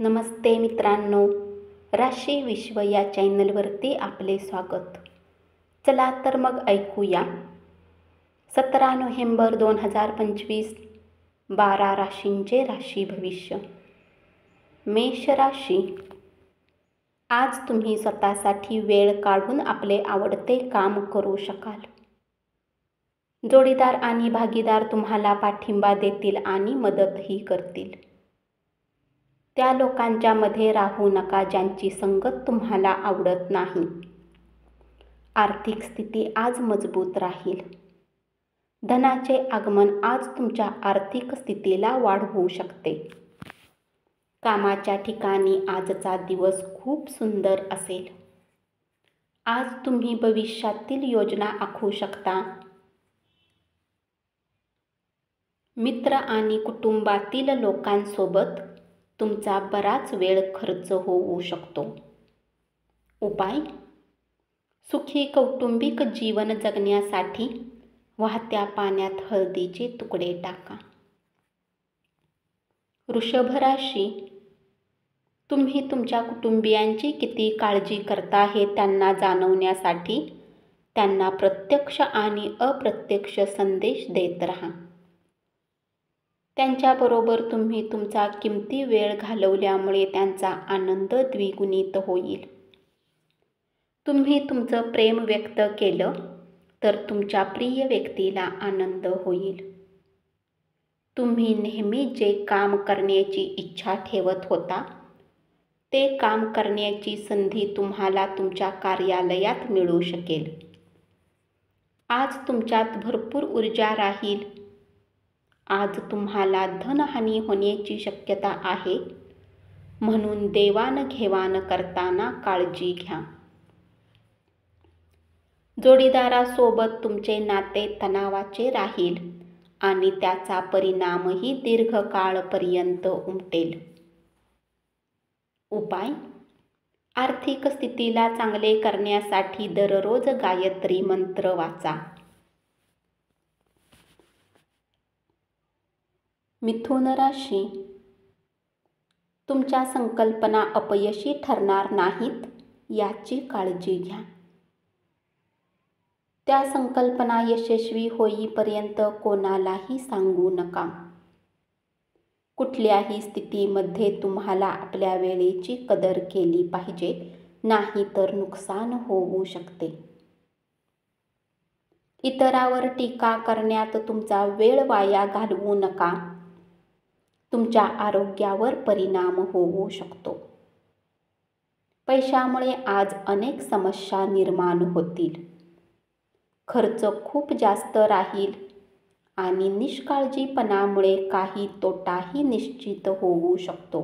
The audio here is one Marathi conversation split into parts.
नमस्ते मित्रांनो, राशी विश्व या चॅनलवरती आपले स्वागत. चला तर मग ऐकूया 17 नोव्हेंबर 2025 12 राशींचे राशी भविष्य. मेष राशी. आज तुम्ही स्वतःसाठी वेळ काढून आपले आवडते काम करू शकाल. जोडीदार आणि भागीदार तुम्हाला पाठिंबा देतील आणि मदतही करतील. त्या लोकांच्या मध्ये राहू नका ज्यांची संगत तुम्हाला आवडत नाही. आर्थिक स्थिती आज मजबूत राहील. धनाचे आगमन आज तुमच्या आर्थिक स्थितीला वाढवू शकते. कामाच्या ठिकाणी आजचा दिवस खूप सुंदर असेल. आज तुम्ही भविष्यातील योजना आखू शकता. मित्र आणि कुटुंबातील लोकांसोबत तुमचा बराच वेळ खर्च होऊ शकतो. उपाय: सुखी कौटुंबिक जीवन जगण्यासाठी वाहत्या पाण्यात हळदीचे तुकडे टाका. वृषभ राशी. तुम्ही तुमच्या कुटुंबियांची किती काळजी करता हे त्यांना जाणवण्यासाठी त्यांना प्रत्यक्ष आणि अप्रत्यक्ष संदेश देत राहा. त्यांच्याबरोबर तुम्ही तुमचा किमती वेळ घालवल्यामुळे त्यांचा आनंद द्विगुणित होईल. तुम्ही तुमचं प्रेम व्यक्त केलं तर तुमच्या प्रिय व्यक्तीला आनंद होईल. तुम्ही नेहमी जे काम करण्याची इच्छा ठेवत होता ते काम करण्याची संधी तुम्हाला तुमच्या कार्यालयात मिळू शकेल. आज तुमच्यात भरपूर ऊर्जा राहील. आज तुम्हाला धनहानी होण्याची शक्यता आहे, म्हणून देवाणघेवाण करताना काळजी घ्या. जोडीदारासोबत तुमचे नाते तणावाचे राहील आणि त्याचा परिणामही दीर्घकाळपर्यंत उमटेल. उपाय: आर्थिक स्थितीला चांगले करण्यासाठी दररोज गायत्री मंत्र वाचा. मिथुन राशी. तुमच्या संकल्पना अपयशी ठरणार नाहीत याची काळजी घ्या. त्या संकल्पना यशस्वी होईपर्यंत कोणालाही सांगू नका. कुठल्याही स्थितीमध्ये तुम्हाला आपल्या वेळेची कदर केली पाहिजे, नाहीतर नुकसान होऊ शकते. इतरांवर टीका करण्यात तुमचा वेळ वाया घालवू नका. तुमच्या आरोग्यावर परिणाम होऊ शकतो. पैशामुळे आज अनेक समस्या निर्माण होतील. खर्च खूप जास्त राहील आणि निष्काळजीपणामुळे काही तोटाही निश्चित होऊ शकतो.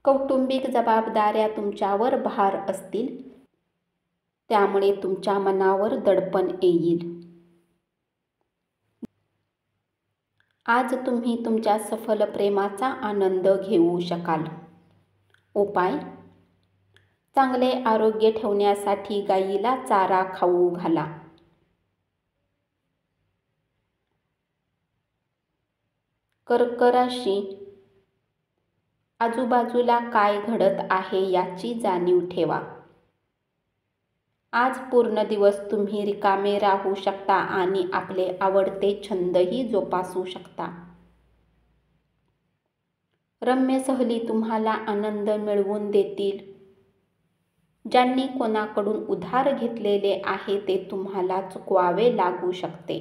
कौटुंबिक जबाबदाऱ्या तुमच्यावर भार असतील, त्यामुळे तुमच्या मनावर दडपण येईल. आज तुम्ही तुमच्या सफल प्रेमाचा आनंद घेऊ शकाल. उपाय: चांगले आरोग्य ठेवण्यासाठी गायीला चारा खाऊ घाला. कर्क राशी. आजूबाजूला काय घडत आहे याची जाणीव ठेवा. आज पूर्ण दिवस तुम्ही रिकामे राहू शकता आणि आपले आवडते छंदही जोपासू शकता. रम्य सहली तुम्हाला आनंद मिळवून देतील. ज्यांनी कोणाकडून उधार घेतलेले आहे ते तुम्हाला चुकवावे लागू शकते.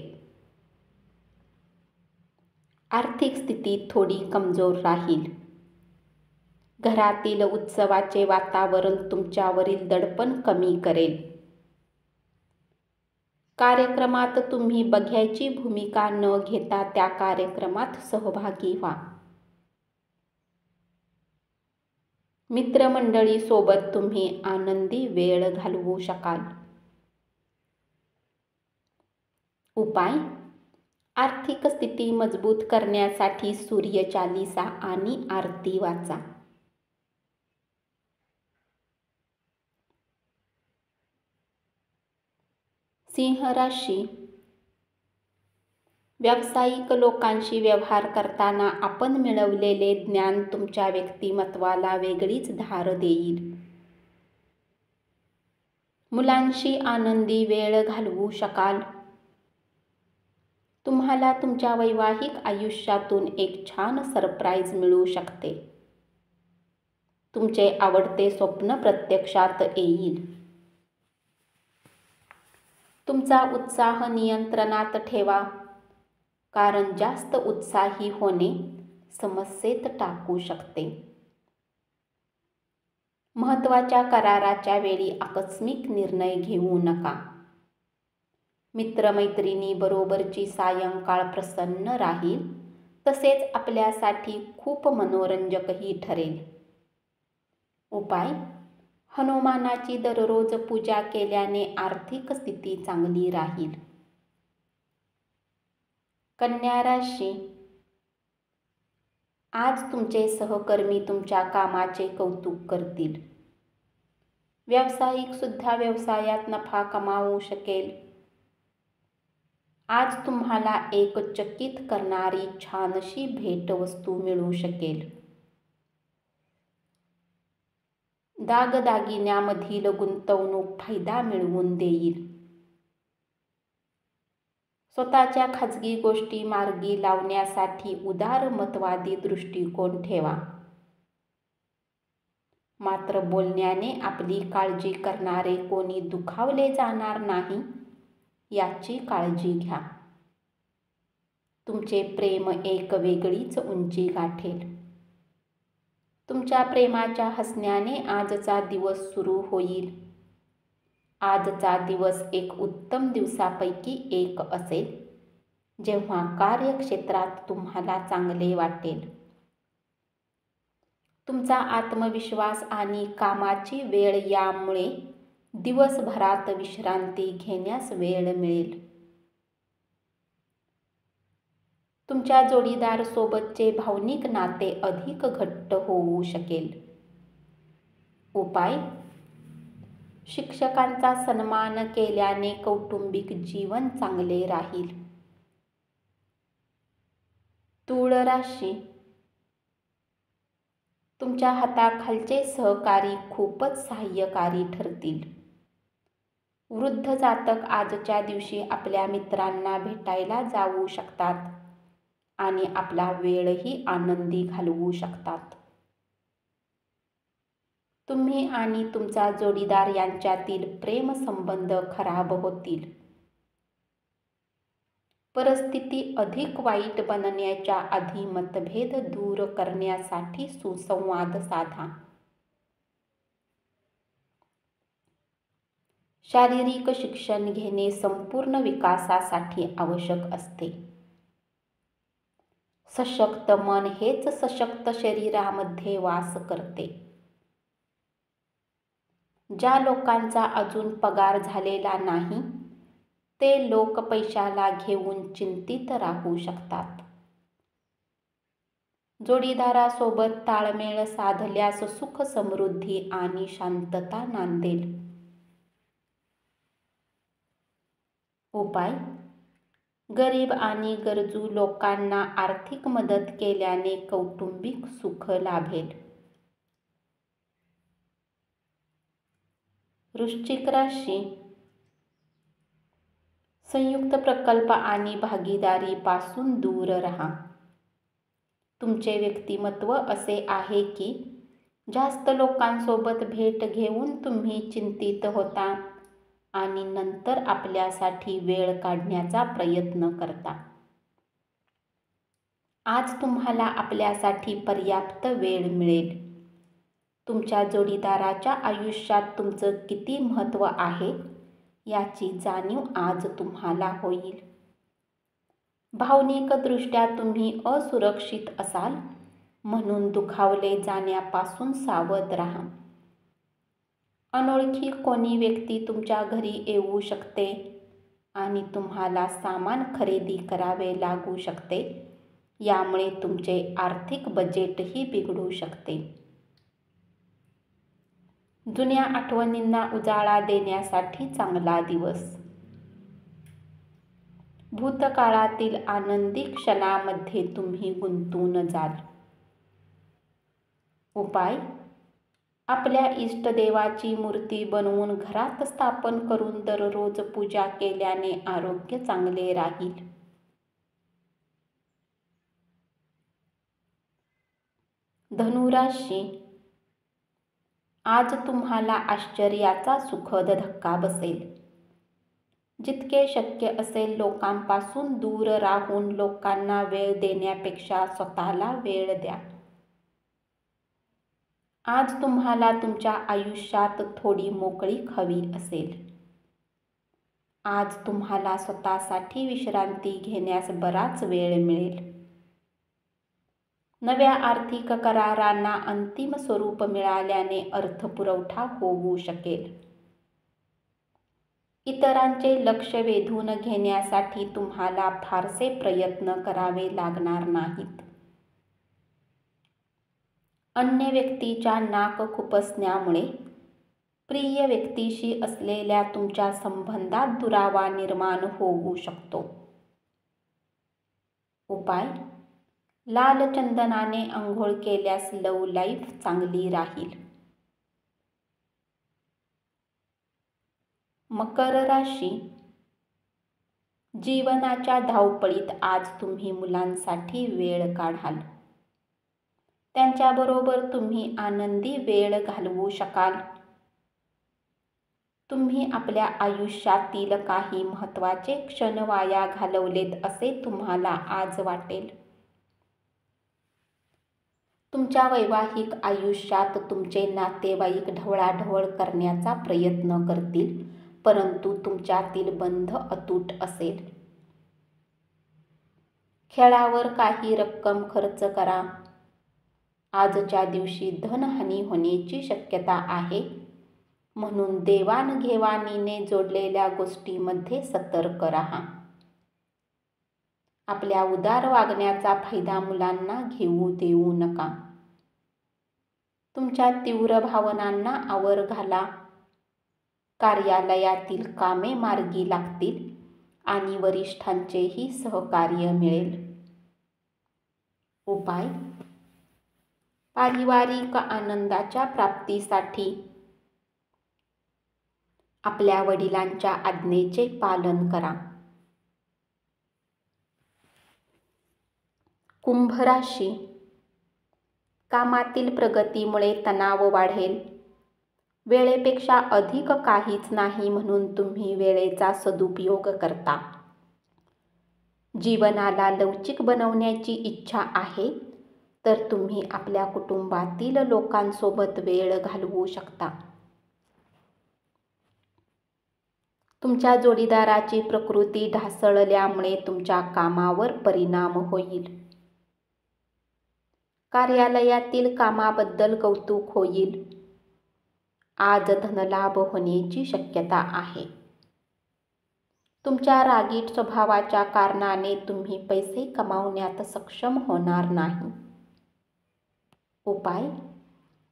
आर्थिक स्थिती थोडी कमजोर राहील. घरातील उत्सवाचे वातावरण तुमच्यावरील दडपण कमी करेल. कार्यक्रमात तुम्ही बघ्याची भूमिका न घेता त्या कार्यक्रमात सहभागी व्हा. मित्रमंडळीसोबत तुम्ही आनंदी वेळ घालवू शकाल. उपाय: आर्थिक स्थिती मजबूत करण्यासाठी सूर्य चालीसा आणि आरती वाचा. सिंह राशी. व्यावसायिक लोकांशी व्यवहार करताना आपण मिळवलेले ज्ञान तुमच्या व्यक्तिमत्त्वाला वेगळीच धार देईल. मुलांशी आनंदी वेळ घालवू शकाल. तुम्हाला तुमच्या वैवाहिक आयुष्यातून एक छान सरप्राईज मिळू शकते. तुमचे आवडते स्वप्न प्रत्यक्षात येईल. तुमचा उत्साह नियंत्रणात ठेवा, कारण जास्त उत्साही होणे समस्येत टाकू शकते. महत्त्वाच्या कराराच्या वेळी आकस्मिक निर्णय घेऊ नका. मित्रमैत्रिणींबरोबरची सायंकाळ प्रसन्न राहील, तसेच आपल्यासाठी खूप मनोरंजकही ठरेल. उपाय: हनुमानाची दररोज पूजा केल्याने आर्थिक स्थिती चांगली राहील. कन्या राशी: आज तुमचे सहकर्मी तुमच्या कामाचे कौतुक करतील. व्यावसायिक सुद्धा व्यवसायात नफा कमावू शकेल. आज तुम्हाला एक चकित करणारी छानशी भेटवस्तू मिळू शकेल. दागदागिन्यामधील गुंतवणूक फायदा मिळवून देईल. स्वतःच्या खाजगी गोष्टी मार्गी लावण्यासाठी उदारमतवादी दृष्टिकोन ठेवा. मात्र बोलण्याने आपली काळजी करणारे कोणी दुखावले जाणार नाही याची काळजी घ्या. तुमचे प्रेम एक वेगळीच उंची गाठेल. तुमच्या प्रेमाच्या हसण्याने आजचा दिवस सुरू होईल. आजचा दिवस एक उत्तम दिवसापैकी एक असेल, जेव्हा कार्यक्षेत्रात तुम्हाला चांगले वाटेल. तुमचा आत्मविश्वास आणि कामाची वेळ यामुळे दिवसभरात विश्रांती घेण्यास वेळ मिळेल. तुमच्या जोडीदार सोबतचे भावनिक नाते अधिक घट्ट होऊ शकेल. उपाय: शिक्षकांचा सन्मान केल्याने कौटुंबिक जीवन चांगले राहील. तूळ राशी: तुमच्या हाताखालचे सहकारी खूपच सहाय्यकारी ठरतील. वृद्ध जातक आजच्या दिवशी आपल्या मित्रांना भेटायला जाऊ शकतात आणि आपला वेळही आनंदी घालवू शकतात. तुम्ही आणि तुमचा जोडीदार यांच्यातील प्रेमसंबंध खराब होतील. परिस्थिती अधिक वाईट बनण्याच्या आधी मतभेद दूर करण्यासाठी सुसंवाद साधा. शारीरिक शिक्षण घेणे संपूर्ण विकासासाठी आवश्यक असते. सशक्त मन हेच सशक्त शरीरामध्ये वास करते. ज्या लोकांचा अजून पगार झालेला नाही, ते लोक पैशाला घेऊन चिंतित राहू शकतात. जोडीदारासोबत ताळमेळ साधल्यास सुख, समृद्धी आणि शांतता नांदेल. उपाय: गरीब आणि गरजू लोकांना आर्थिक मदत केल्याने कौटुंबिक सुख लाभेल. वृश्चिक राशी: संयुक्त प्रकल्प आणि भागीदारीपासून दूर राहा. तुमचे व्यक्तिमत्व असे आहे की जास्त लोकांसोबत भेट घेऊन तुम्ही चिंतित होता आणि नंतर आपल्यासाठी वेळ काढण्याचा प्रयत्न करता. आज तुम्हाला आपल्यासाठी पर्याप्त वेळ मिळेल. तुमच्या जोडीदाराच्या आयुष्यात तुमचं किती महत्त्व आहे याची जाणीव आज तुम्हाला होईल. भावनिकदृष्ट्या तुम्ही असुरक्षित असाल, म्हणून दुखावले जाण्यापासून सावध राहा. अनोळखी कोणी व्यक्ती तुमच्या घरी येऊ शकते आणि तुम्हाला सामान खरेदी करावे लागू शकते. यामुळे तुमचे आर्थिक बजेटही बिघडू शकते. जुन्या आठवणींना उजाळा देण्यासाठी चांगला दिवस. भूतकाळातील आनंदी क्षणामध्ये तुम्ही गुंतून जाल. उपाय: आपल्या इष्टदेवाची मूर्ती बनवून घरात स्थापन करून दररोज पूजा केल्याने आरोग्य चांगले राहील. धनुराशी: आज तुम्हाला आश्चर्याचा सुखद धक्का बसेल. जितके शक्य असेल लोकांपासून दूर राहून लोकांना वेळ देण्यापेक्षा स्वतःला वेळ द्या. आज तुम्हाला तुमच्या आयुष्यात थोडी मोकळीक हवी असेल. आज तुम्हाला स्वतःसाठी विश्रांती घेण्यास बराच वेळ मिळेल. नव्या आर्थिक करारांना अंतिम स्वरूप मिळाल्याने अर्थपुरवठा होऊ शकेल. इतरांचे लक्ष वेधून घेण्यासाठी तुम्हाला फारसे प्रयत्न करावे लागणार नाहीत. अन्य व्यक्तीच्या नाक खुपसण्यामुळे प्रिय व्यक्तीशी असलेल्या तुमच्या संबंधात दुरावा निर्माण होऊ शकतो. उपाय: लाल चंदनाने आंघोळ केल्यास लव्ह लाईफ चांगली राहील. मकर राशी: जीवनाच्या धावपळीत आज तुम्ही मुलांसाठी वेळ काढाल. त्यांच्याबरोबर तुम्ही आनंदी वेळ घालवू शकाल. तुम्ही आपल्या आयुष्यातील काही महत्त्वाचे क्षण वाया घालवलेत असे तुम्हाला आज वाटेल. तुमच्या वैवाहिक आयुष्यात तुमचे नातेवाईक ढवळाढवळ करण्याचा प्रयत्न करतील, परंतु तुमच्यातील बंध अतूट असेल. खेळावर काही रक्कम खर्च करा. आजच्या दिवशी धनहानी होण्याची शक्यता आहे, म्हणून देवाणघेवाणीने जोडलेल्या गोष्टींमध्ये सतर्क राहा. आपल्या उदार वागण्याचा फायदा मुलांना घेऊ देऊ नका. तुमच्या तीव्र भावनांना आवर घाला. कार्यालयातील कामे मार्गी लागतील आणि वरिष्ठांचेही सहकार्य मिळेल. उपाय: पारिवारिक आनंदाच्या प्राप्तीसाठी आपल्या वडिलांच्या आज्ञेचे पालन करा. कुंभ राशी: कामातील प्रगतीमुळे तणाव वाढेल. वेळेपेक्षा अधिक काहीच नाही, म्हणून तुम्ही वेळेचा सदुपयोग करता. जीवनाला लवचिक बनवण्याची इच्छा आहे, तर तुम्ही आपल्या कुटुंबातील लोकांसोबत वेळ घालवू शकता. तुमच्या जोडीदाराची प्रकृती ढासळल्यामुळे तुमच्या कामावर परिणाम होईल. कार्यालयातील कामाबद्दल कौतुक होईल. आज धनलाभ होण्याची शक्यता आहे. तुमच्या रागीट स्वभावाच्या कारणाने तुम्ही पैसे कमावण्यात सक्षम होणार नाही. उपाय: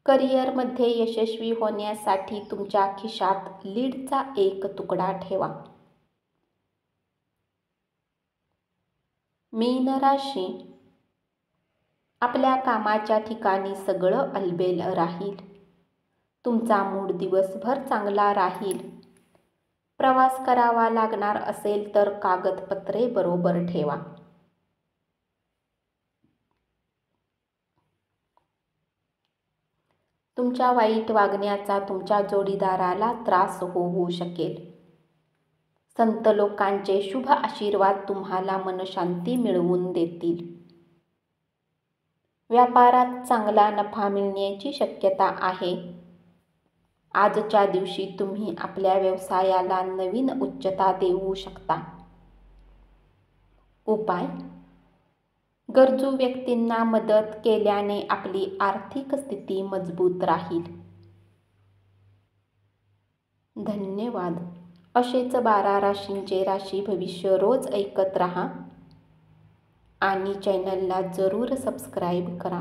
करिअरमध्ये यशस्वी होण्यासाठी तुमच्या खिशात लीडचा एक तुकडा ठेवा. मीन राशी: आपल्या कामाच्या ठिकाणी सगळं अलबेल राहील. तुमचा मूड दिवसभर चांगला राहील. प्रवास करावा लागणार असेल तर कागदपत्रे बरोबर ठेवा. तुमच्या वाईट वागण्याचा तुमच्या जोडीदाराला त्रास होऊ शकेल. संत लोकांचे शुभ आशीर्वाद तुम्हाला मनशांती मिळवून देतील. व्यापारात चांगला नफा मिळण्याची शक्यता आहे. आजच्या दिवशी तुम्ही आपल्या व्यवसायाला नवीन उच्चता देऊ शकता. उपाय: गरजू व्यक्तींना मदत केल्याने आपली आर्थिक स्थिती मजबूत राहील. धन्यवाद. असेच 12 राशींचे राशी भविष्य रोज ऐकत रहा आणि चॅनलला जरूर सबस्क्राईब करा.